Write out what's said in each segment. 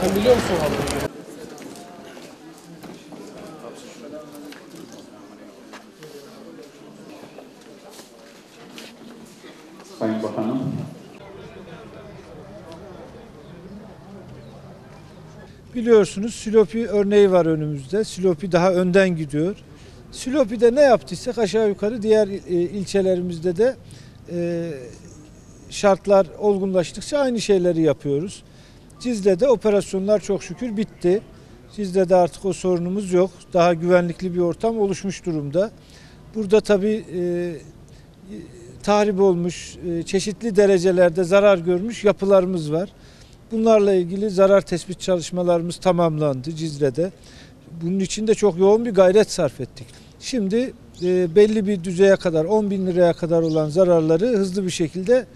Sen biliyor musun vallahi? Sayın Bakanım. Biliyorsunuz Silopi örneği var önümüzde. Silopi daha önden gidiyor. Silopi'de ne yaptıysak aşağı yukarı diğer ilçelerimizde de şartlar olgunlaştıkça aynı şeyleri yapıyoruz. Cizre'de operasyonlar çok şükür bitti. Cizre'de artık o sorunumuz yok. Daha güvenlikli bir ortam oluşmuş durumda. Burada tabii tahrip olmuş, çeşitli derecelerde zarar görmüş yapılarımız var. Bunlarla ilgili zarar tespit çalışmalarımız tamamlandı Cizre'de. Bunun için de çok yoğun bir gayret sarf ettik. Şimdi belli bir düzeye kadar 10.000 liraya kadar olan zararları hızlı bir şekilde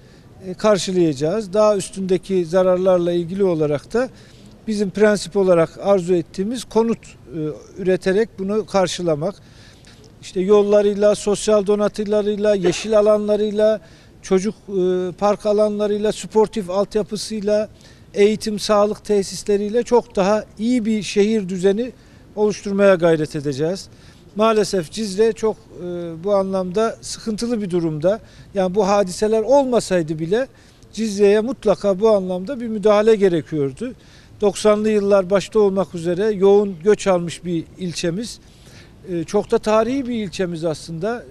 karşılayacağız. Daha üstündeki zararlarla ilgili olarak da bizim prensip olarak arzu ettiğimiz konut üreterek bunu karşılamak. İşte yollarıyla, sosyal donatılarıyla, yeşil alanlarıyla, çocuk park alanlarıyla, sportif altyapısıyla, eğitim, sağlık tesisleriyle çok daha iyi bir şehir düzeni oluşturmaya gayret edeceğiz. Maalesef Cizre çok bu anlamda sıkıntılı bir durumda. Yani bu hadiseler olmasaydı bile Cizre'ye mutlaka bu anlamda bir müdahale gerekiyordu. 90'lı yıllar başta olmak üzere yoğun göç almış bir ilçemiz. Çok da tarihi bir ilçemiz aslında.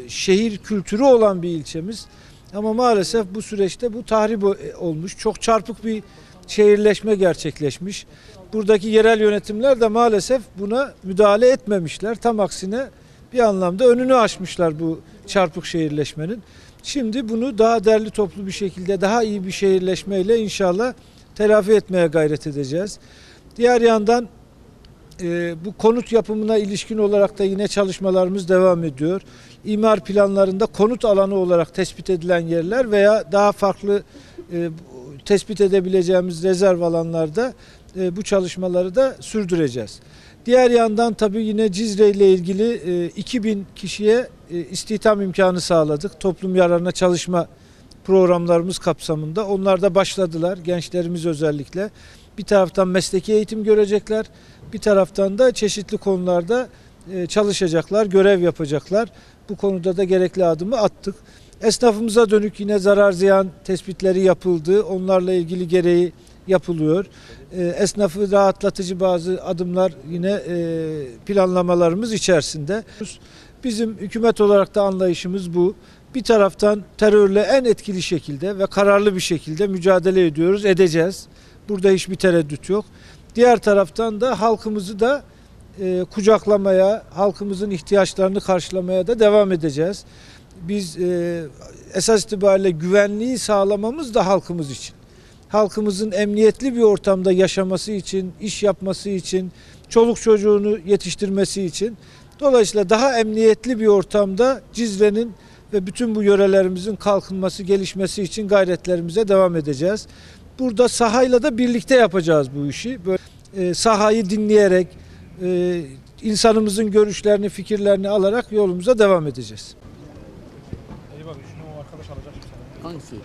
Şehir kültürü olan bir ilçemiz. Ama maalesef bu süreçte bu tahrip olmuş. Çok çarpık bir şehirleşme gerçekleşmiş. Buradaki yerel yönetimler de maalesef buna müdahale etmemişler. Tam aksine bir anlamda önünü açmışlar bu çarpık şehirleşmenin. Şimdi bunu daha derli toplu bir şekilde, daha iyi bir şehirleşmeyle inşallah telafi etmeye gayret edeceğiz. Diğer yandan bu konut yapımına ilişkin olarak da yine çalışmalarımız devam ediyor. İmar planlarında konut alanı olarak tespit edilen yerler veya daha farklı tespit edebileceğimiz rezerv alanlarda bu çalışmaları da sürdüreceğiz. Diğer yandan tabii yine Cizre ile ilgili 2000 kişiye istihdam imkanı sağladık. Toplum yararına çalışma programlarımız kapsamında. Onlar da başladılar. Gençlerimiz özellikle. Bir taraftan mesleki eğitim görecekler. Bir taraftan da çeşitli konularda çalışacaklar, görev yapacaklar. Bu konuda da gerekli adımı attık. Esnafımıza dönük yine zarar ziyan tespitleri yapıldı. Onlarla ilgili gereği yapılıyor. Esnafı rahatlatıcı bazı adımlar yine planlamalarımız içerisinde. Bizim hükümet olarak da anlayışımız bu. Bir taraftan terörle en etkili şekilde ve kararlı bir şekilde mücadele ediyoruz, edeceğiz. Burada hiçbir tereddüt yok. Diğer taraftan da halkımızı da kucaklamaya, halkımızın ihtiyaçlarını karşılamaya da devam edeceğiz. Biz esas itibariyle güvenliği sağlamamız da halkımız için. Halkımızın emniyetli bir ortamda yaşaması için, iş yapması için, çoluk çocuğunu yetiştirmesi için. Dolayısıyla daha emniyetli bir ortamda Cizre'nin ve bütün bu yörelerimizin kalkınması, gelişmesi için gayretlerimize devam edeceğiz. Burada sahayla da birlikte yapacağız bu işi. Böyle, sahayı dinleyerek, insanımızın görüşlerini, fikirlerini alarak yolumuza devam edeceğiz. İyi bak, şunu o arkadaş alacak. Hangisi?